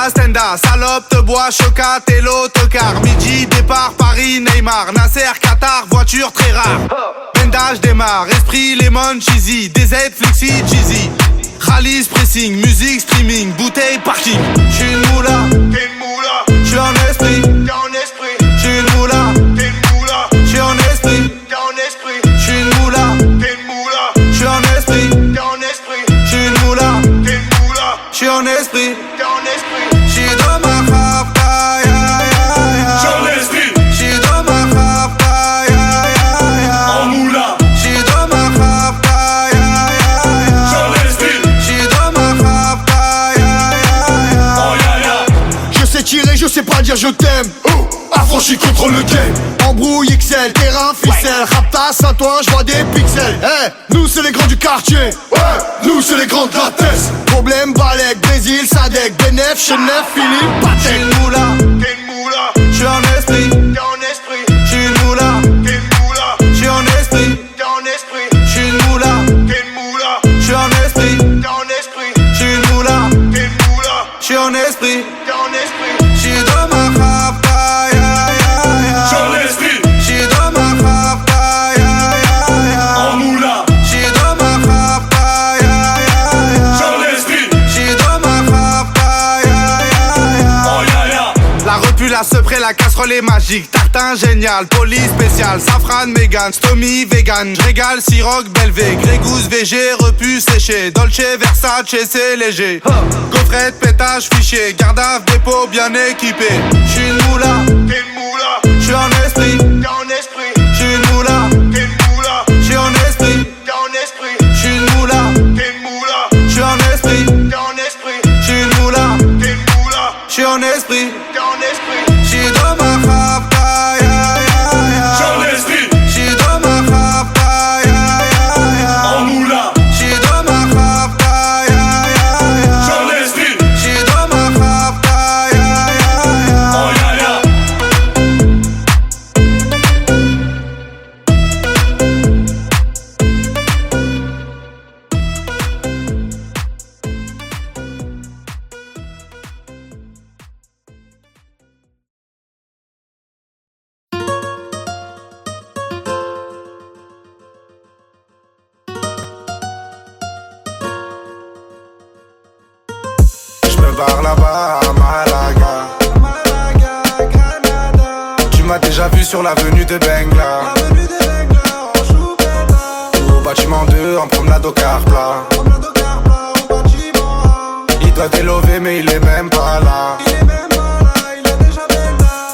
Stenda, Stenda, salope, te bois, chocat et l'autocar. Midi, départ, Paris, Neymar, Nasser, Qatar, voiture très rare. Bendage démarre, esprit, lemon, cheesy, DZ, flexi, cheesy. Rallye, pressing, musique, streaming, bouteille, parking. J'suis une moula, t'es une moula. J'suis en esprit, t'es en esprit. J'suis une moula, t'es une moula. J'suis en esprit, t'es en esprit. J'suis une moula, t'es une moula. J'suis en esprit, t'es en esprit. J'suis une moula, t'es une moula. J'suis en esprit, t'es en esprit. J'suis dans ma rapta, ya ya ya. J'suis en esprit. J'suis dans ma rapta, ya ya ya. En moula. J'suis dans ma rapta, ya ya ya. J'suis en esprit. J'suis dans ma rapta, ya ya ya. Oh ya ya. Je sais tirer, je sais pas dire je t'aime. Affranchi contre le game. Embrouille XL, terrain, ficelle. Rapta, Saint-Ouen, j'vois des pixels. Nous c'est les grands du quartier. Nous c'est les grands de la tête. Problème, Balek, Brésil, Sadek, Benef, Chenef, Philippe, Patek. J'suis une moula, t'es une moula. J'suis en esprit, t'es en esprit. J'suis une moula, t'es une moula. J'suis en esprit, t'es en esprit. J'suis une moula, t'es une moula. J'suis en esprit, t'es en esprit. J'suis une moula, t'es une moula. J'suis en esprit, t'es en esprit. J'suis dans ma rapta, ya ya ya. J'suis en esprit. J'suis dans ma rapta, ya ya ya. En moula. J'suis dans ma rapta, ya ya ya. J'suis en esprit. J'suis dans ma rapta, ya ya ya. Oh ya ya. La repu, la sepré, la casserole est magique. Tartin génial, poli spécial. Safran, mégan, stomy, vegan. J'régale, siroc, belvé. Grégousse, VG, repu, séché. Dolce, Versace, c'est léger. Gaufrette, pétage, fichier. Gardave, dépôt, bien équipé. J'suis une moula, t'es une moula. J'suis en esprit, t'es en esprit. J'suis une moula, t'es une moula. J'suis en esprit, t'es en esprit. J'suis une moula, t'es une moula. J'suis en esprit, t'es en esprit. J'suis une moula, t'es une moula. J'suis en esprit, t'es en esprit. J'suis dans ma rapta, ya ya ya. J'suis en esprit. J'suis dans ma rapta, ya ya ya. En moula. J'suis dans ma rapta, ya ya ya. J'suis en esprit. J'suis dans ma rapta, ya ya ya. Oh ya ya. J'me barre là-bas à Malaga, Granada. Tu m'as déjà vu sur l'avenue de Bengla, au bâtiment 2 en promenade au car plat. Il doit délover mais il est même pas là.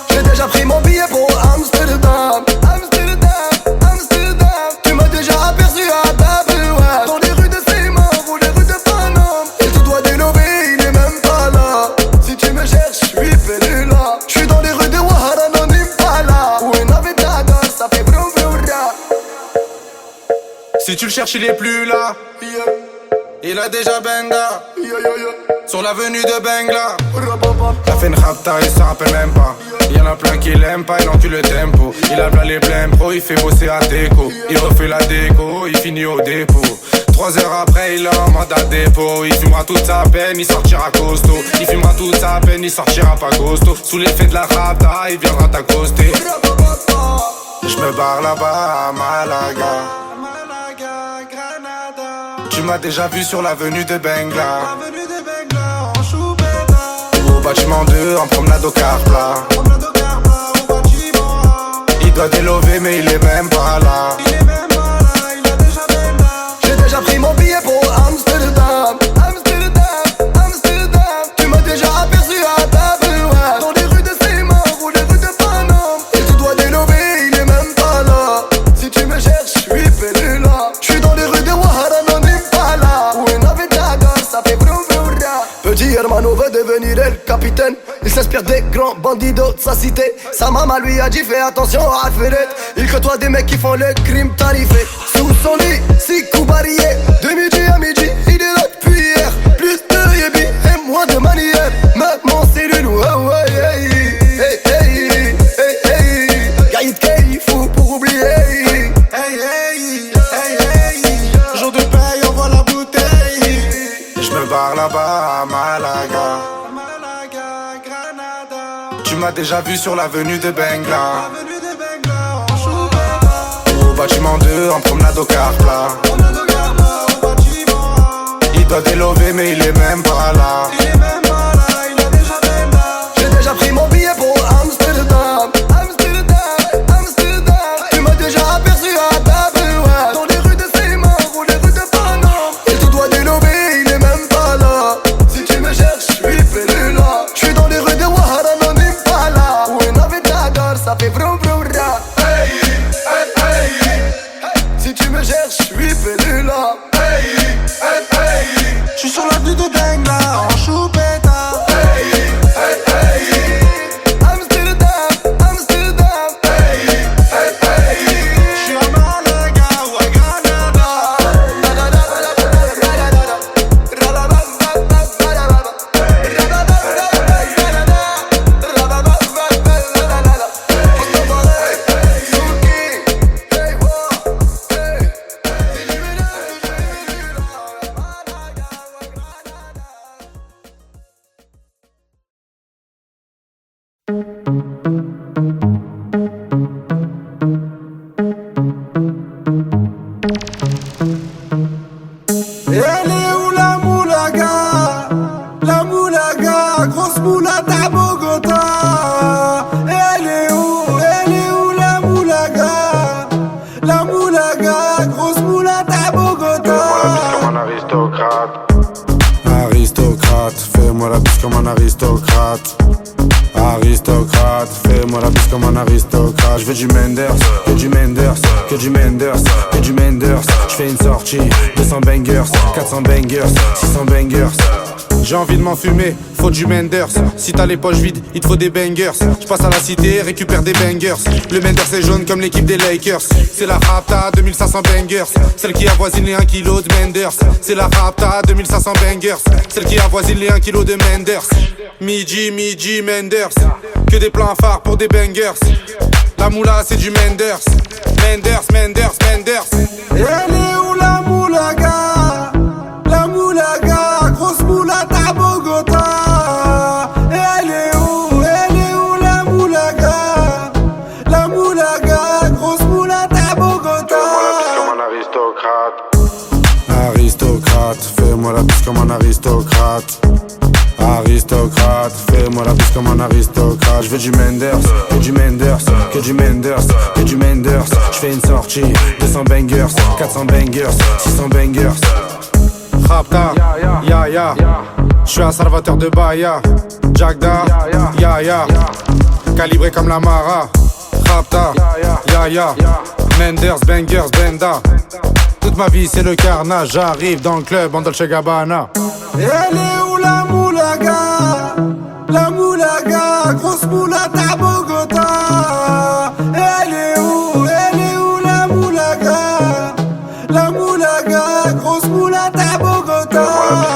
J'ai déjà pris mon billet pour Amsterdam. Amsterdam, Amsterdam. Tu m'as déjà aperçu à Dublin. Dans les rues de Seymour ou les rues de Paname. Il te doit délover, il est même pas là. Si tu me cherches, je suis perdu là. Je suis dans les rues de Ouahara, non Impala. Où est Navidad, ça fait broum broum ra. Si tu le cherches il est plus là. Il a déjà benda sur l'avenue de Bengla. T'as fait une rapta, il s'en rappelle même pas. Y'en a plein qui l'aiment pas, il encule le tempo. Il a plein les blèmes pro, il fait bosser à déco. Il refait la déco, il finit au dépôt. 3 heures après, il est en mandat dépôt. Il fumera toute sa peine, il sortira costaud. Il fumera toute sa peine, il sortira pas costaud. Sous l'effet de la rapta, il viendra t'accoster. J'me barre là-bas à Malaga, Granada. Tu m'as déjà vu sur l'avenue de Bengla, au bâtiment 2 en promenade au car plat. Il doit délover mais il est même pas là. J'ai déjà pris mon billet pour Amsterdam. Amsterdam, Amsterdam. Tu m'as déjà aperçu à Dublin. Dans les rues de Seymour ou les rues de Paname. Il te doit délover, il est même pas là. Si tu me cherches, je suis perdu là. Je suis dans les rues de Ouahara, non Impala. Où est Navidad, ça fait broum broum ra. Petit hermano veut devenir el capitaine. Il s'inspire des grands bandidos de sa cité. Sa maman lui a dit fais attention à Alfred. Il côtoie des mecs qui font le crime tarifé. Sous son lit, 6 coups barillés. De midi à midi, il est là depuis hier. Plus de yébi et moins de manière. Maintenant c'est le loup, oh ouais, hey, hey, hey, hey, hey. Gaïd Kay, fou pour oublier. Hey, hey, hey, hey. Jour de paye, envoie la bouteille. J'me barre là-bas à Malaga, Tu m'as déjà vu sur l'avenue de Bengla. Au bâtiment 2 en promenade au Carpla. Il doit délover mais il est même pas là. J'ai déjà pris mon billet pour Amsterdam. Tu m'as déjà aperçu à Tabeouat. Dans les rues de Seymour ou les rues de Paname. Il te doit délover, il est même pas là. Si tu me cherches, je suis Pelula. Je suis dans les rues de Ouahara, non Impala. Où une navette d'Adar, ça fait vroom vroom ra. Hey, hey, hey. Si tu me cherches, je suis Pelula. Hey, hey, hey. Je suis sur l'avenue de Bengla en choupetta. Fais-moi la bise comme un aristocrate. Aristocrate, fais-moi la bise comme un aristocrate. Je veux du Menders, que du Menders, que du Menders, que du Menders. Je fais une sortie, 200 bangers, 400 bangers, 600 bangers. J'ai envie de m'enfumer, faut du Menders. Si t'as les poches vides, il te faut des bangers. Je passe à la cité, récupère des bangers. Le Menders est jaune comme l'équipe des Lakers. C'est la Rapta, 2500 bangers. Celle qui avoisine les 1 kg de Menders. C'est la Rapta, 2500 bangers. Celle qui avoisine les 1 kg de Menders. Midi, Menders. Que des plans phares pour des bangers. La moula c'est du Menders. Menders. Elle est où la moulaga? La moulaga, grosse moulata à Bogota. Elle est où la moulaga? La moulaga, grosse moulata à Bogota. Fais-moi la bise comme un aristocrate. Aristocrate, fais-moi la bise comme un aristocrate. Je veux du Menders, que du Menders, que du Menders, que du Menders. Je fais une sortie, 200 bangers, 400 bangers, 600 bangers. Rapta, ya. Je suis un salvateur de Bahia. Jagda, ya. Calibré comme la Mara. Rapta, ya. Menders, bangers, benda. Toute ma vie c'est le carnage. J'arrive dans le club en Dolce Gabbana. Elle est où la moulaga? La moulaga, grosse moulata à Bogota. Elle est où la moulaga? La moulaga, grosse moulata à Bogota.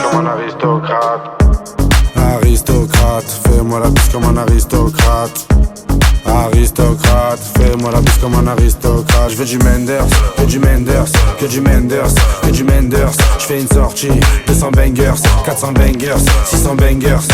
Fais-moi la bise comme un aristocrate. Aristocrate, fais-moi la bise comme un aristocrate. Aristocrate, fais-moi la bise comme un aristocrate. Je veux du Menders, que du Menders, que du Menders, que du Menders. Je fais une sortie, 200 bangers, 400 bangers, 600 bangers.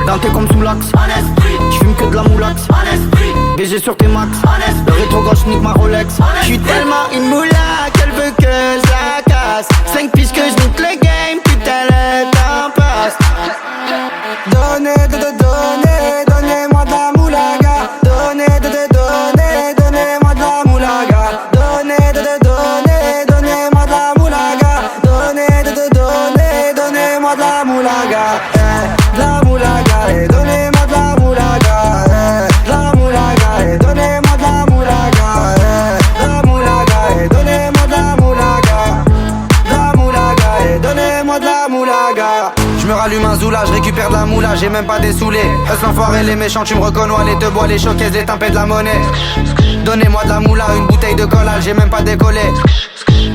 Danté comme sous l'axe, j'fume que de la moulax, BG sur tes max, le rétro gauche nique ma Rolex. J'suis tellement une moula qu'elle veut que je la casse. 5 piges que j'nique le game, putain elle est en passe. Donnez-moi de la moulaga. Donnez-moi de la moulaga. Donnez-moi de la moulaga. Donnez-moi de la moulaga. De la moulaga, donnez-moi de la moulaga. De la moulaga, donnez-moi de la moulaga. De la moulaga, donnez-moi de la moulaga. De la moulaga, donnez-moi de la moulaga. Je me rallume un zoula, je récupère de la moula, j'ai même pas des saoulés. Hustle enfoiré, les méchants, tu me reconnais, les te bois, les showcases, les timpés de la monnaie. Donnez-moi de la moula, une bouteille de collal, j'ai même pas décollé.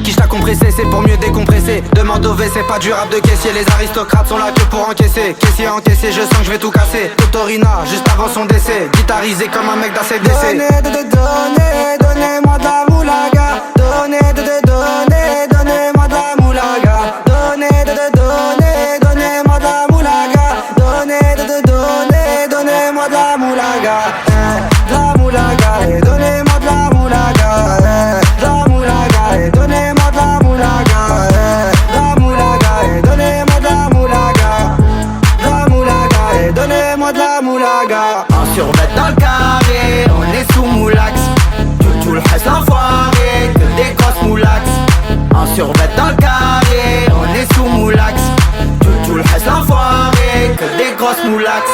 Qui t'a compressé, c'est pour mieux décompresser. Demande au V, c'est pas du rap de caissier. Les aristocrates sont là que pour encaisser. Caissier encaissé, je sens que je vais tout casser. Totorina, juste avant son décès. Guitarisé comme un mec d'ACDC. Donnez-moi de la moulaga. Donnez-moi de la moulaga. Donnez-moi de la moulaga. Donnez-moi de la moulaga. De la moulaga, donnez-moi de la moulaga. De la moulaga, donnez-moi de la moulaga. De la moulaga, donnez-moi de la moulaga. De la moulaga, donnez-moi de la moulaga. Un survêt dans le carré, on est sous moulax. Tout le reste l'enfoiré, que des grosses moulax. Un survêt dans le carré, on est sous moulax. Tout le reste l'enfoiré, que des grosses moulax.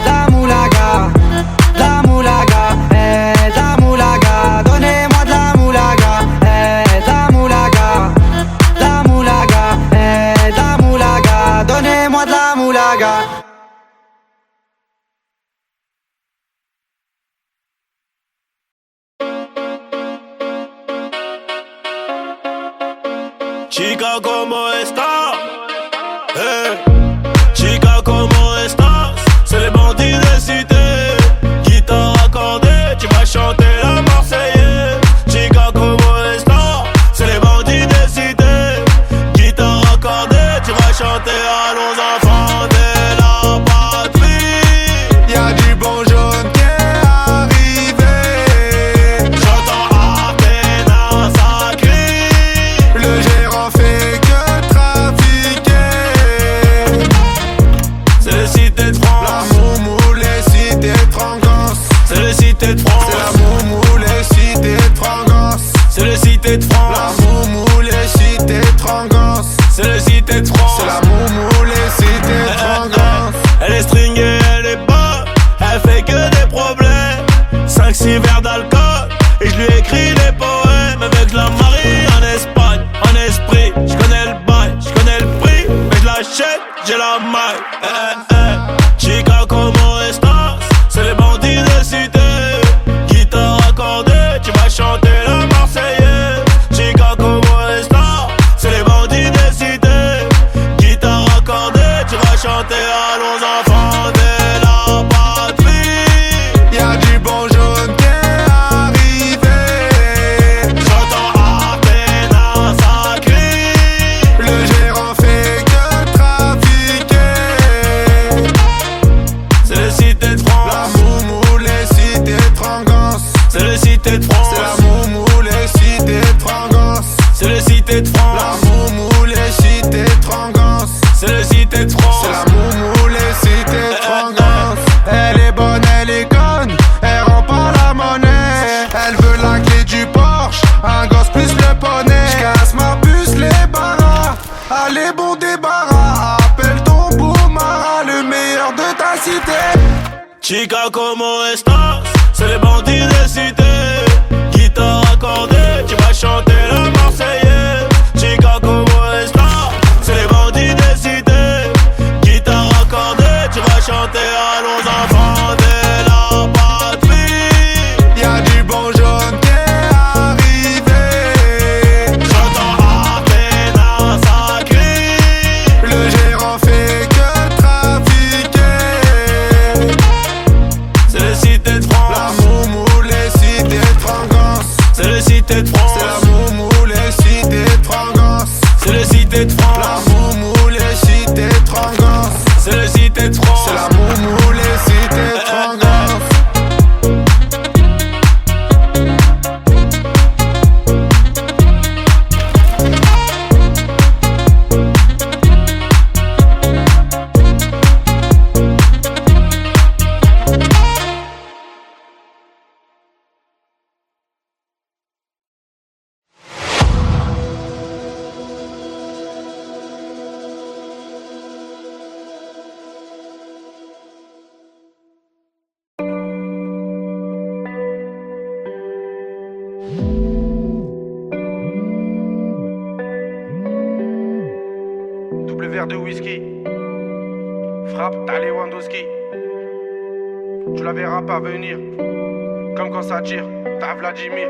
La moulaga, la moulaga, la moulaga, donnez-moi de la moulaga, la moulaga, la moulaga, la moulaga, donnez-moi de la moulaga. Chica, ¿cómo estás? Chica, ¿cómo estás? C'est les bandits de cité. Guitare accordée, tu vas chanter la Marseillaise. Chica, ¿cómo estás? C'est les bandits de cité. Guitare accordée, tu vas chanter à nos enfants de la patrie. Y'a du bon jaune qui est arrivé. J'entends à peine un sacré. Le gérant fait que trafiquer. C'est le cité de France. La moumou, les cités de Frangance. C'est le cité de France. C'est la moumou, les cités de Frangance. C'est le cité de La France. moumou, les cités de Frangance. C'est le cité de France. C'est la moumou, les cités de Frangance. Elle est stringée, elle est bonne. Elle fait que des problèmes. 5-6 verres d'alcool. Et je lui écris des poèmes. Avec la Marie en Espagne, en esprit. Je connais le bail, je connais le prix. Mais je l'achète, j'ai la maille. Chica, ¿cómo estás? C'est les bandits de cité. Guitare accordée, tu vas chanter la Marseillaise. Chica, ¿cómo estás? C'est les bandits de cité. Guitare accordée, tu vas chanter à nos enfants de la patrie. Y'a du bon jaune qui est arrivé. J'entends à peine un sacré. Le gérant fait que trafiquer. C'est le cité de France. La moumou, les cités de Frangance. C'est le cité de France. C'est la moumou, les cités de Frangance. C'est le cité de La France. moumou, les cités de Frangance. C'est le cité de France. C'est la moumou, les cités de Frangance. Elle est bonne, elle est conne, elle rend pas la monnaie. Elle veut la clé du Porsche, un gosse plus le poney. J'casse ma puce, les barras, allez bon débarras. Appelle ton Boumara, le meilleur de ta cité. Chica, ¿cómo estás? C'est les bandits de cité. Guitare accordée, tu vas chanter la Marseillaise. Chica, ¿cómo estás? C'est les bandits de cité. Guitare accordée, tu vas chanter à nos enfants de la patrie. Y'a du bon jaune qui est arrivé. J'entends à peine un sacré. Le gérant fait que trafiquer. C'est le cité de France. La moumou, les cités de Frangance. C'est le cité de France. C'est la moumou, les cités de Frangance. C'est le cité de France. La moumou, les cités de Frangance. C'est le cité de France. C'est la moumou, les cités de Frangance. Double verre de whisky. Frappe, t'as Lewandowski. Tu la verras pas venir. Comme quand ça tire, t'as Vladimir.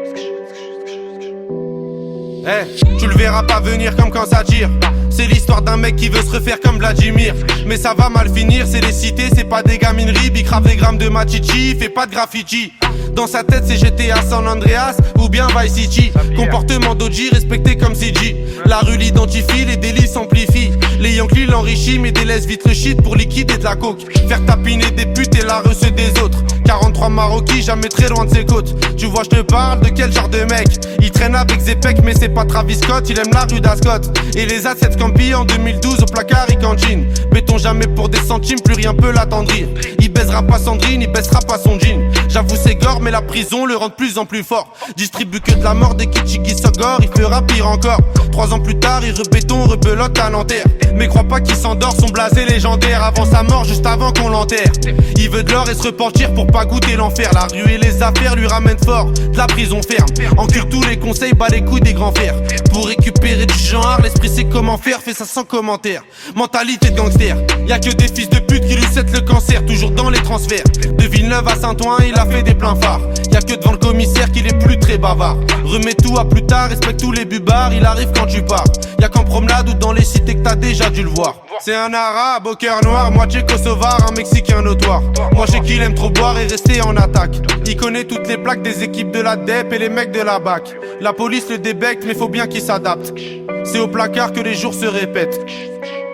Tu le verras pas venir comme quand ça tire. C'est l'histoire d'un mec qui veut se refaire comme Vladimir. Mais ça va mal finir, c'est les cités, c'est pas des gamineries. Bicrave des grammes de machichi, fait pas de graffiti. Dans sa tête c'est GTA San Andreas ou bien Vice City. Comportement d'OG respecté comme CG. La rue l'identifie, les délits s'amplifient. Les Yankees l'enrichissent mais délaissent vite le shit pour liquider de la coke. Faire tapiner des putes et la receux des autres. 43 Maroquis, jamais très loin de ses côtes. Tu vois je te parle de quel genre de mec. Il traîne avec Zepek mais c'est pas Travis Scott. Il aime la rue d'Ascot. Et les assets Campi en 2012 au placard et cantine. Béton jamais pour des centimes, plus rien peut l'attendrir. Il baisera pas Sandrine, il baissera pas son jean. J'avoue c'est gore mais la prison le rend de plus en plus fort. Distribue que de la mort des Kichigi Sogor, il fera pire encore. 3 ans plus tard il rebéton, rebelote à Nanterre. Mais crois pas qu'il s'endort, son blasé légendaire. Avant sa mort, juste avant qu'on l'enterre. Il veut de l'or et se repentir pour pas goûter l'enfer. La rue et les affaires lui ramènent fort, de la prison ferme. Encule tous les conseils, bat les couilles des grands fers. Pour récupérer du genre, l'esprit sait comment faire, fait ça sans commentaire. Mentalité de gangster, y'a que des fils de pute qui lui cèdent le cancer. Toujours dans les transferts, de Villeneuve à Saint-Ouen, il a fait des pleins phares. Y'a que devant le commissaire qu'il est plus très bavard. Remets tout à plus tard, respecte tous les bubards. Il arrive quand tu pars, y'a qu'en promenade ou dans les cités que t'as déjà dû le voir. C'est un arabe au cœur noir, moitié kosovar, un mexicain notoire. Moi j'ai qu'il aime trop boire et rester en attaque. Il connaît toutes les plaques des équipes de la DEP et les mecs de la BAC. La police le débecte mais faut bien qu'il s'adapte. C'est au placard que les jours se répètent.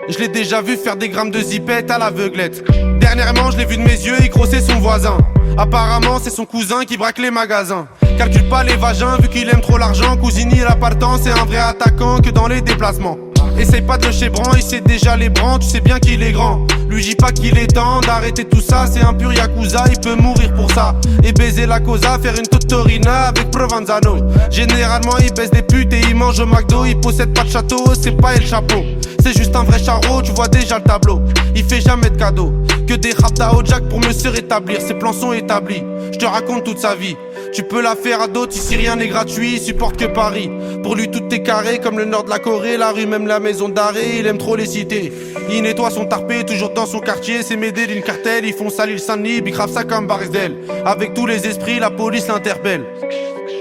Je l'ai déjà vu faire des grammes de zipette à l'aveuglette. Dernièrement je l'ai vu de mes yeux, il grossait son voisin. Apparemment c'est son cousin qui braque les magasins. Calcule pas les vagins vu qu'il aime trop l'argent. Cousini il a pas le temps, c'est un vrai attaquant que dans les déplacements. Essaye pas de le chébran, il sait déjà les brans, tu sais bien qu'il est grand. Lui dis pas qu'il est temps d'arrêter tout ça, c'est un pur yakuza, il peut mourir pour ça. Et baiser la cosa, faire une totorina avec Provenzano. Généralement il baisse des putes et il mange au McDo. Il possède pas de château, c'est pas El Chapeau. C'est juste un vrai charreau, tu vois déjà le tableau. Il fait jamais de cadeaux, que des raps d'Ao Jack pour me se rétablir. Ses plans sont établis, je te raconte toute sa vie. Tu peux la faire à d'autres, ici rien n'est gratuit, il supporte que Paris. Pour lui tout est carré, comme le nord de la Corée. La rue, même la maison d'arrêt, il aime trop les cités. Il nettoie son tarpé, toujours dans son quartier. C'est Médé d'une cartel, ils font salir le Saint-Denis. Bicrave ça comme Barisdel. Avec tous les esprits, la police l'interpelle.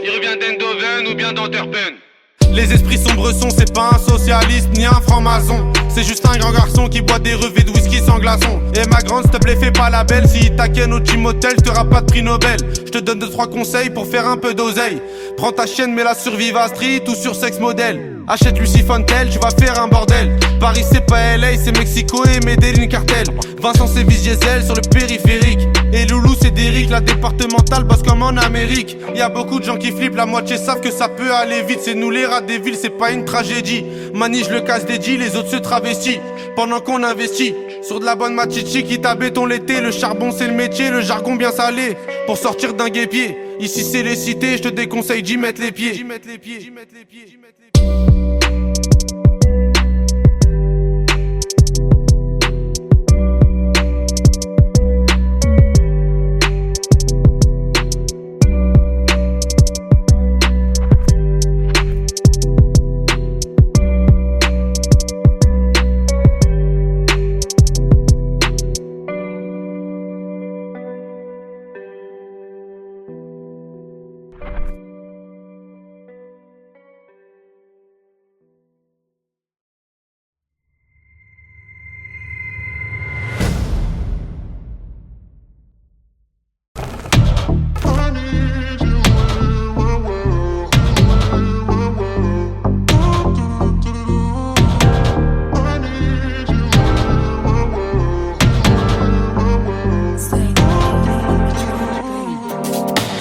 Il revient d'Endoven ou bien d'Antwerpen. Les esprits sombres sont, c'est pas un socialiste ni un franc-maçon. C'est juste un grand garçon qui boit des revêts de whisky sans glaçon. Et ma grande, s'il te plaît, fais pas la belle. Si il t'aquenne au gym hotel, t'auras pas de prix Nobel. Je te donne 2-3 conseils pour faire un peu d'oseille. Prends ta chienne, mets-la sur Viva Street ou sur Sex Model. Achète Lucy Fontel, tu vas faire un bordel. Paris c'est pas LA, c'est Mexico et Medellin cartel. Vincent c'est Diesel sur le périphérique. Et Loulou c'est Derrick, la départementale bosse comme en Amérique. Y'a beaucoup de gens qui flippent, la moitié savent que ça peut aller vite. C'est nous les rats des villes, c'est pas une tragédie. Mani je le casse des G, les autres se travestissent. Pendant qu'on investit sur de la bonne machichi qui t'a béton l'été. Le charbon c'est le métier, le jargon bien salé. Pour sortir d'un guépier, ici c'est les cités, je te déconseille d'y mettre les pieds.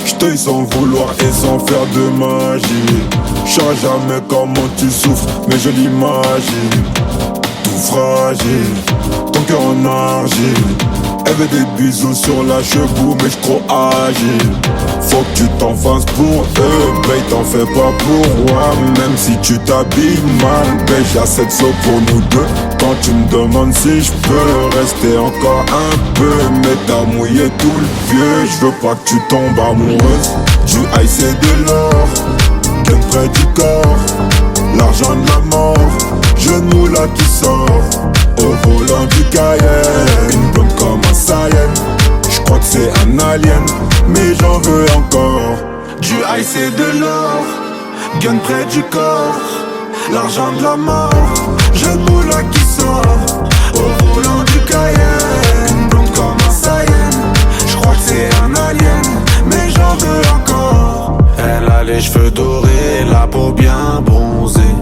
J't'aille sans vouloir et sans faire de magie. J'sais jamais comment tu souffres, mais je l'imagine. Tout fragile, ton cœur en argile. Elle veut des bisous sur la cheveux, mais j'suis trop agile. Faut que tu t'en fasses pour eux, babe, t'en fais pas pour moi. Même si tu t'habilles mal, babe, j'ai assez de sauts pour nous deux. Quand tu me demandes si j'peux rester encore un peu, mais t'as mouillé tout le vieux. J'veux pas que tu tombes amoureuse du ice et de l'or, qu'un près du corps, l'argent de la mort. jeune moula qui sort au volant du Cayenne. Une blonde comme un Saiyan, j'crois que c'est un alien, mais j'en veux encore. Du high c'est de l'or, gun près du corps, l'argent de la mort, jeune moula qui sort au volant du Cayenne. Une blonde comme un Saiyan, j'crois que c'est un alien, mais j'en veux encore. Elle a les cheveux dorés, la peau bien bronzée.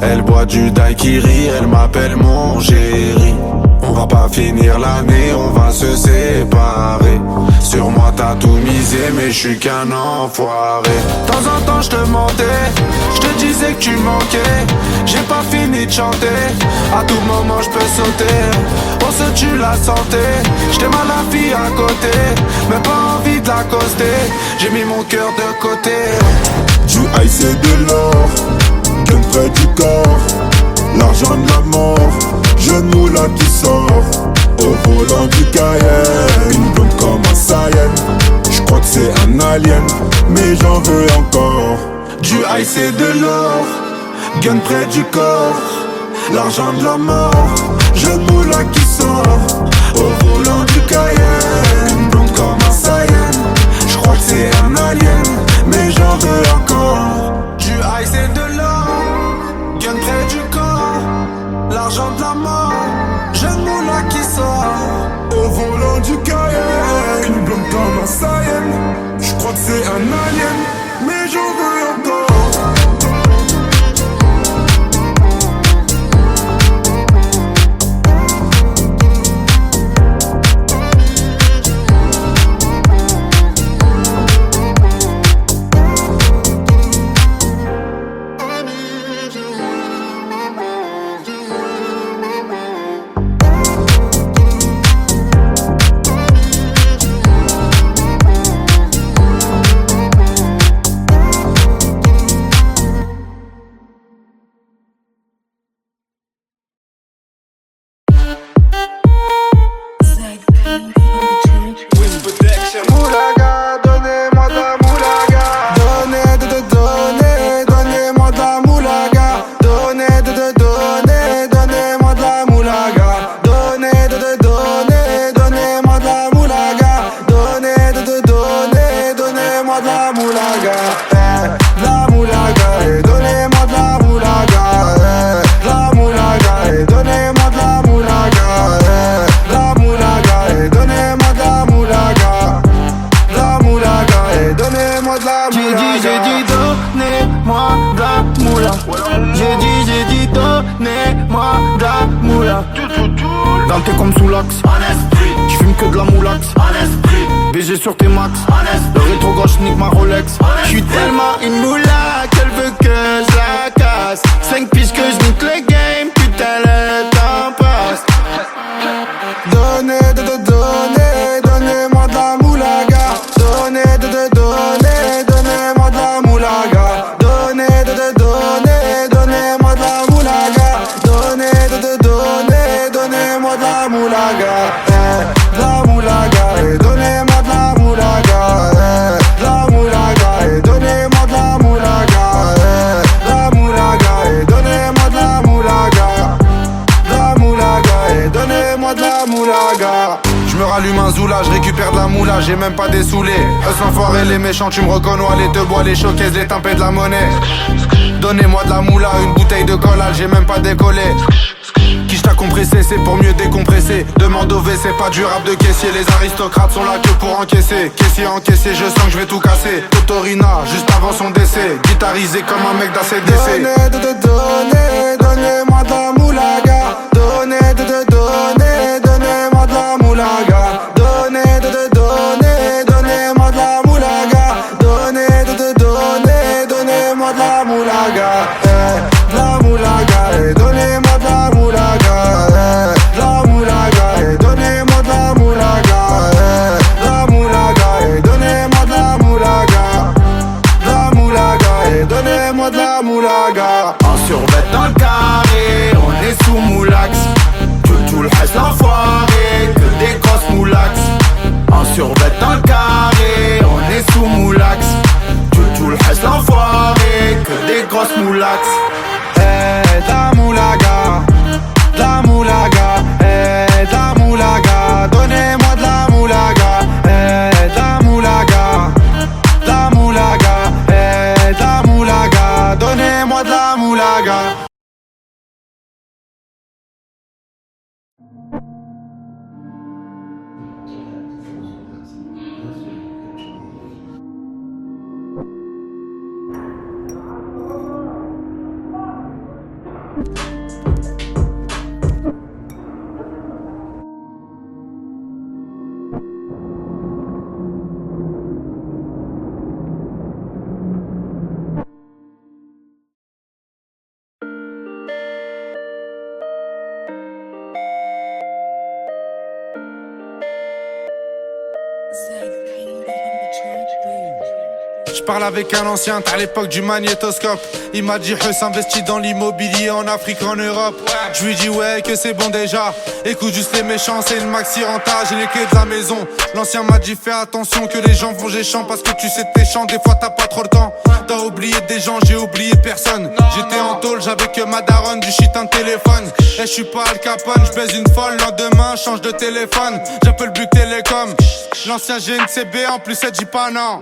Elle boit du daiquiri, elle m'appelle mon chéri. On va pas finir l'année, on va se séparer. Sur moi t'as tout misé, mais je suis qu'un enfoiré. De temps en temps je te mentais, je te disais que tu manquais. J'ai pas fini de chanter, à tout moment je peux sauter. On se tue la santé, j't'aime à la fille à côté, mais pas envie de l'accoster. J'ai mis mon cœur de côté. Du high c'est de l'or, gun près du corps, l'argent de la mort, jeune moula qui sort au volant du Cayenne. Une blonde comme un Saiyan, j'crois que c'est un alien, mais j'en veux encore. Du high c'est de l'or, gun près du corps, l'argent de la mort, jeune moula qui sort au volant du Cayenne. Une blonde comme un Saiyan, j'crois que c'est un alien, mais j'en veux encore. Du high c'est de l'or, gun près du corps, l'argent de la mort, jeune moula qui sort Au volant du Cayenne, une blonde comme un Saiyan, j'crois que c'est un alien, mais j'en veux encore. Moulaga, donnez-moi de la moulaga. Donnez-moi de la moulaga. Donnez-moi de la moulaga. Donnez-moi de la moulaga. Donnez-moi de la moulaga. La moulaga, donnez-moi de la moulaga. La moulaga, donnez-moi de la moulaga. La moulaga, donnez-moi de la moulaga. La moulaga, donnez-moi de la moulaga. J'ai dit donnez-moi de la moula. J'ai dit donnez-moi de la moula. Dans tes comme sous l'axe, j'fume que de la moulax. BG sur tes max, le rétro gauche nique ma Rolex. J'suis tellement une moula qu'elle veut que je la casse. 5 piges que je nique le game, putain le temps passe. Donnez-moi de la moulaga. Donnez-moi de la moulaga. Donnez-moi de la moulaga. Donnez-moi de la moulaga. La moulaga, donnez-moi de la moulaga. La moulaga, donnez-moi de la moulaga. La moulaga, donnez-moi de la moulaga. La moulaga, donnez-moi de la moulaga. Je me rallume un zoula, je récupère de la moula, j'ai même pas des saoulés. Eux s'enfoirés, les méchants, tu me reconnais, les te bois, les showcases, les tempêtes de la monnaie. Donnez-moi de la moula, une bouteille de collal, j'ai même pas décollé. Qui t'a compressé, c'est pour mieux décompresser. Demande au WC, pas du rap de caissier. Les aristocrates sont là que pour encaisser. Caissier encaissé, je sens que je vais tout casser. Totorina, juste avant son décès. Guitarisé comme un mec d'ACDC. Donnez-moi de la moulaga. Donnez-moi de la moulaga. Donnez-moi de la moulaga. Donnez-moi de la moulaga. La moulaga, donnez-moi de la moulaga. La moulaga, donnez-moi de la moulaga. La moulaga, donnez-moi de la moulaga. La moulaga, donnez-moi de la moulaga. En survêt dans le carré, on est sous moulaga. Je parle avec un ancien, à l'époque du magnétoscope. Il m'a dit Huss investit dans l'immobilier en Afrique, en Europe. Je lui dis ouais que c'est bon déjà. Écoute juste les méchants, c'est une maxi renta, j'ai les clés de la maison. L'ancien m'a dit fais attention que les gens vont géchant, parce que tu sais tes chants, des fois t'as pas trop le temps. T'as oublié des gens, j'ai oublié personne. J'étais en tôle, j'avais que ma daronne, du shit un téléphone. Et je suis pas Al Capone, je baise une folle, lendemain change de téléphone. J'appelle Buc Télécom. L'ancien GNCB en plus elle dit pas non.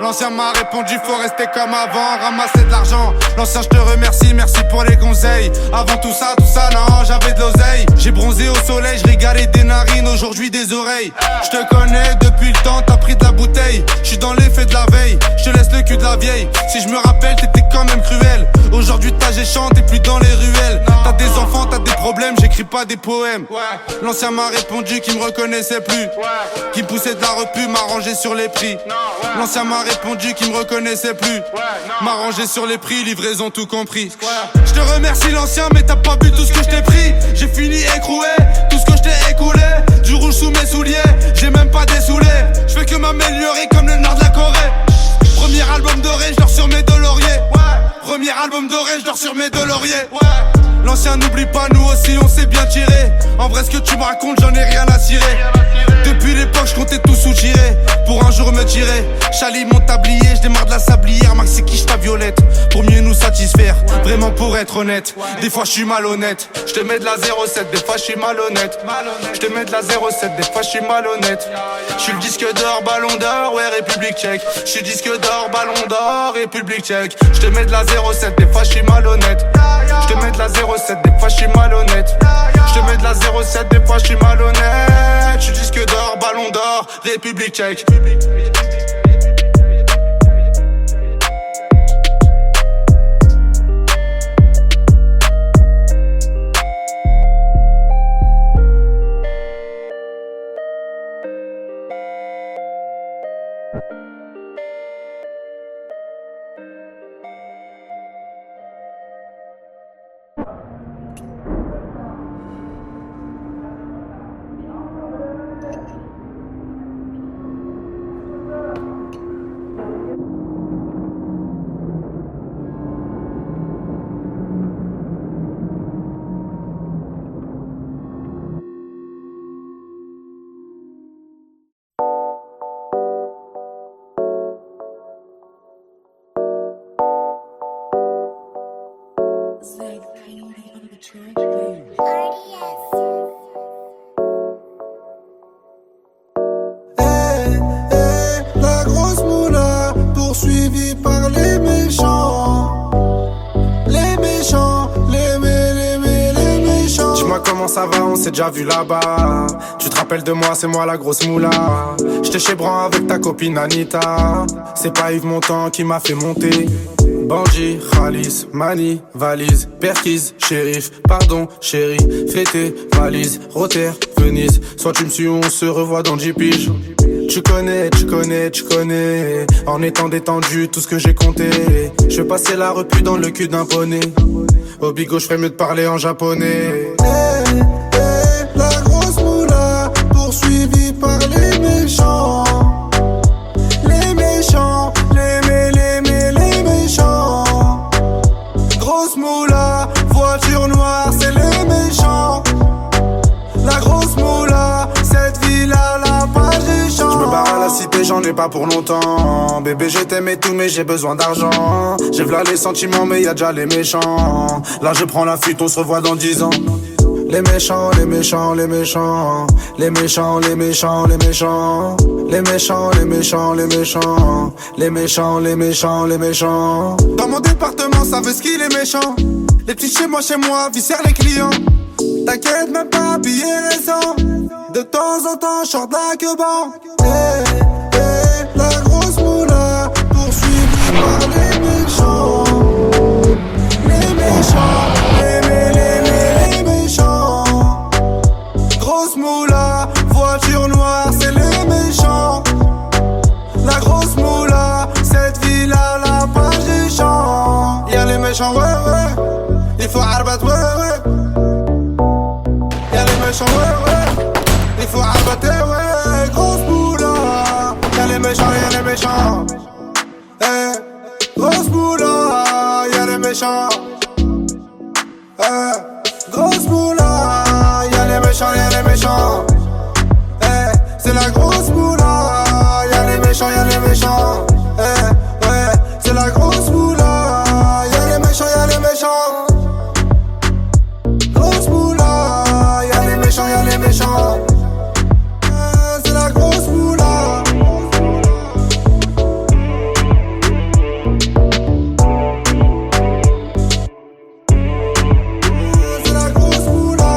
L'ancien m'a répondu faut rester comme avant, ramasser de l'argent. L'ancien je te remercie, merci pour les conseils. Avant tout ça non, j'avais de l'oseille. J'ai bronzé au soleil, je régalais des narines, aujourd'hui des oreilles. Je te connais depuis le temps, t'as pris de la bouteille. Je suis dans l'effet de la veille, je te laisse le cul de la vieille. Si je me rappelle t'étais quand même cruel. Aujourd'hui t'as géchant, t'es plus dans les ruelles. T'as des enfants, t'as des problèmes, j'écris pas des poèmes. L'ancien m'a répondu qu'il me reconnaissait plus, qu'il me poussait de la repu, m'a rangé sur les prix. L'ancien m'a répondu qu'il me reconnaissait plus, m'a rangé sur les prix, livraison tout compris. Je te remercie l'ancien mais t'as pas vu tout ce que je t'ai pris. J'ai fini écroué, tout ce que je t'ai écoulé. Du rouge sous mes souliers, j'ai même pas dessoulé. Je fais que m'améliorer comme le nord de la Corée. Premier album doré, je dors sur mes deux lauriers. Premier album doré, je dors sur mes deux lauriers. L'ancien n'oublie pas, nous aussi on s'est bien tiré. En vrai ce que tu me racontes, j'en ai rien à cirer. Depuis l'époque, je comptais tout soutirer pour un jour me tirer. Chali mon tablier, je démarre de la sablière. Max c'est quiche ta violette pour mieux nous satisfaire. Vraiment pour être honnête, des fois je suis malhonnête. Je te mets de la 07, des fois je suis malhonnête. Je te mets de la 07, des fois je suis malhonnête. Je suis le disque d'or, ballon d'or, ouais République tchèque. Je suis disque d'or, ballon d'or, République tchèque. Je te mets de la 07, des fois je suis malhonnête. Je te mets de la 07, des fois je suis malhonnête. Je te mets de la 07, des fois je suis malhonnête. Je suis disque d'or, ballon d'or, République tchèque. La grosse moula poursuivie par les méchants. Les méchants, les méchants. Dis-moi comment ça va, on s'est déjà vu là-bas. Tu te rappelles de moi, c'est moi la grosse moula. J'étais chez Bran avec ta copine Anita. C'est pas Yves Montand qui m'a fait monter. Bandit, Khalis, Mani, valise, Perquise, shérif, pardon, chérie, fêté, valise, Rotter, Venise. Soit tu me suis ou on se revoit dans 10 piges. Tu connais, en étant détendu, tout ce que j'ai compté. Je vais passer la repu dans le cul d'un poney. Au bigot, je ferais mieux de parler en japonais. La grosse moula poursuivie par les méchants. Les méchants, les méchants. Grosse moula, voiture noire, c'est les méchants. La grosse moula, cette ville-là, la page des champs. Je me barre à la cité, j'en ai pas pour longtemps. Bébé, je t'aime et tout, mais j'ai besoin d'argent. J'ai v'là les sentiments, mais y'a déjà les méchants. Là, je prends la fuite, on se revoit dans 10 ans. Les méchants, les méchants, les méchants. Les méchants, les méchants, les méchants. Les méchants, les méchants, les méchants. Les méchants, les méchants, les méchants. Dans mon département, ça veut ce qu'il est méchant. Les petits chez moi, viscèrent les clients. T'inquiète même pas, billets récents. De temps en temps, je sors de la queue-ban. La grosse moula, poursuivie par les méchants. Les méchants, les méchants. Grosse moula, voiture noire, c'est les méchants. La grosse moula, cette ville à la page des champs. Y'a les méchants, ouais, ouais. Il faut arbat, ouais, ouais. Y'a les méchants, ouais, ouais. Il faut arbater, ouais. Grosse moula. Y'a les méchants, y'a les méchants. Eh, grosse moula. Y'a les méchants. Eh, grosse moula. Y'a les méchants, y'a les méchants. Eh, c'est la grosse moula. Y'a les méchants, y'a les méchants. Eh, ouais, c'est la grosse moula. Y'a les méchants, y'a les méchants. Grosse moula. Y'a les méchants, y'a les méchants. C'est la grosse moula. C'est la grosse moula.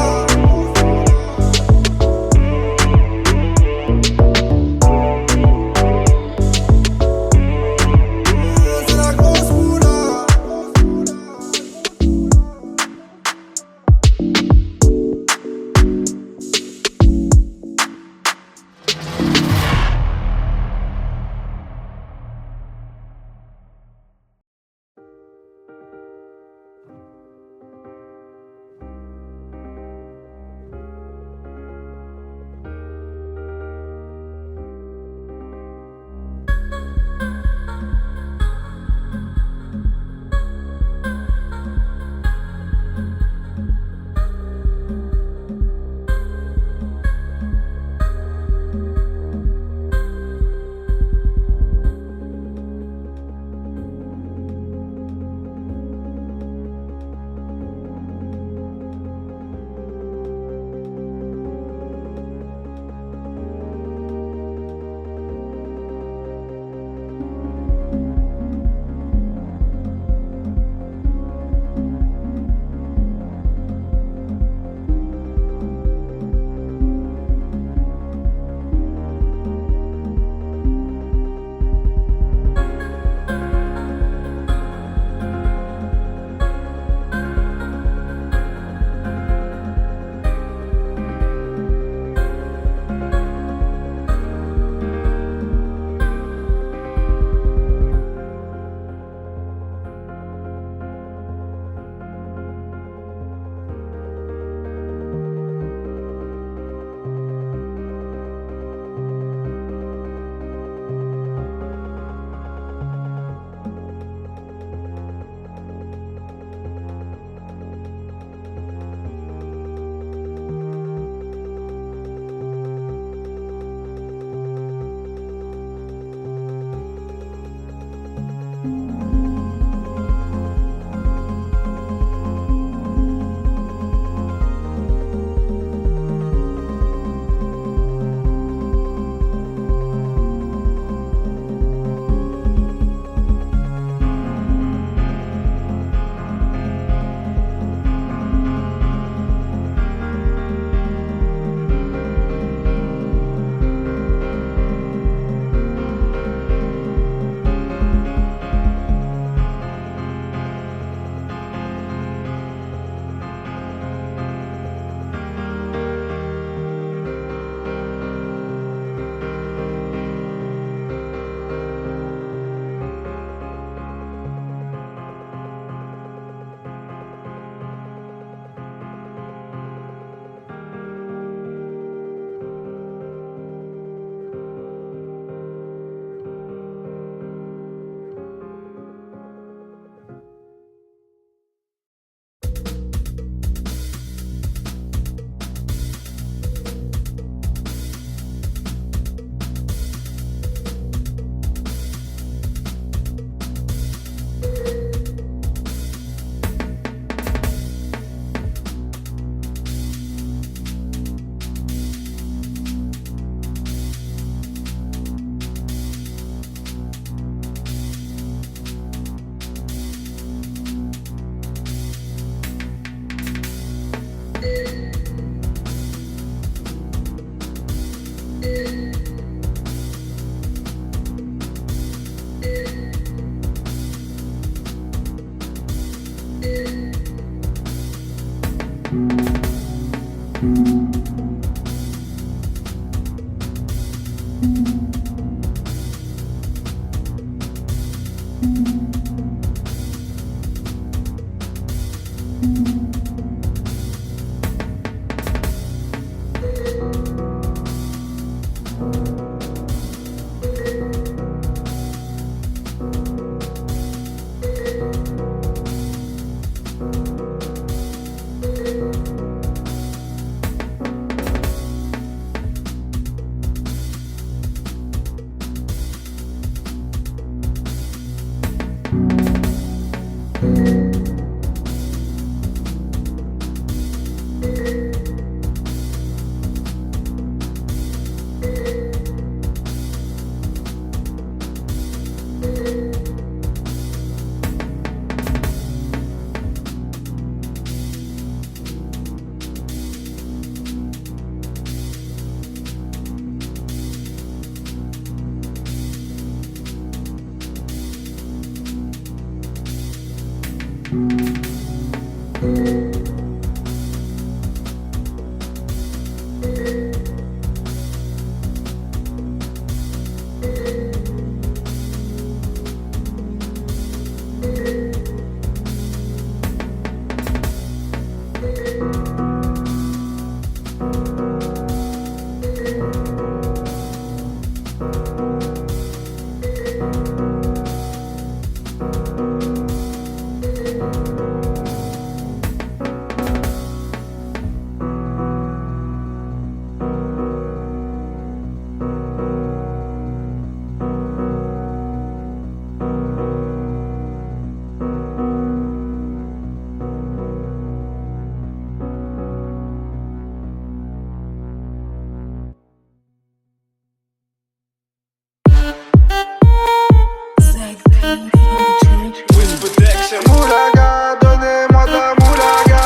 Moulaga, donnez-moi de la moulaga.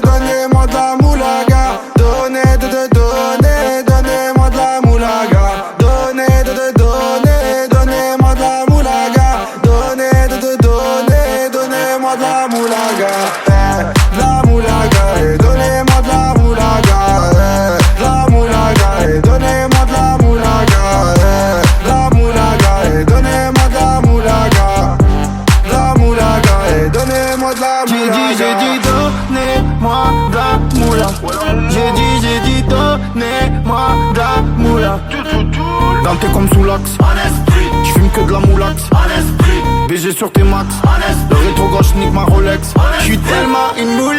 Donnez-moi de la moulaga. Donnez-moi de la moulaga. Donnez-moi de la moulaga. Donnez-moi de la moulaga. De la moulaga, et donnez-moi de la moulaga. De la moulaga, et donnez-moi de la moulaga. De la moulaga, et donnez-moi de la moulaga. La moulaga, et donnez-moi de la moulaga. J'ai dit donnez-moi de la moula. J'ai dit donnez-moi de la moula. Ganté comme sous l'axe, j'fume que de la moulax. BG sur tes max, le rétro gauche nique ma Rolex. J'suis tellement une moula.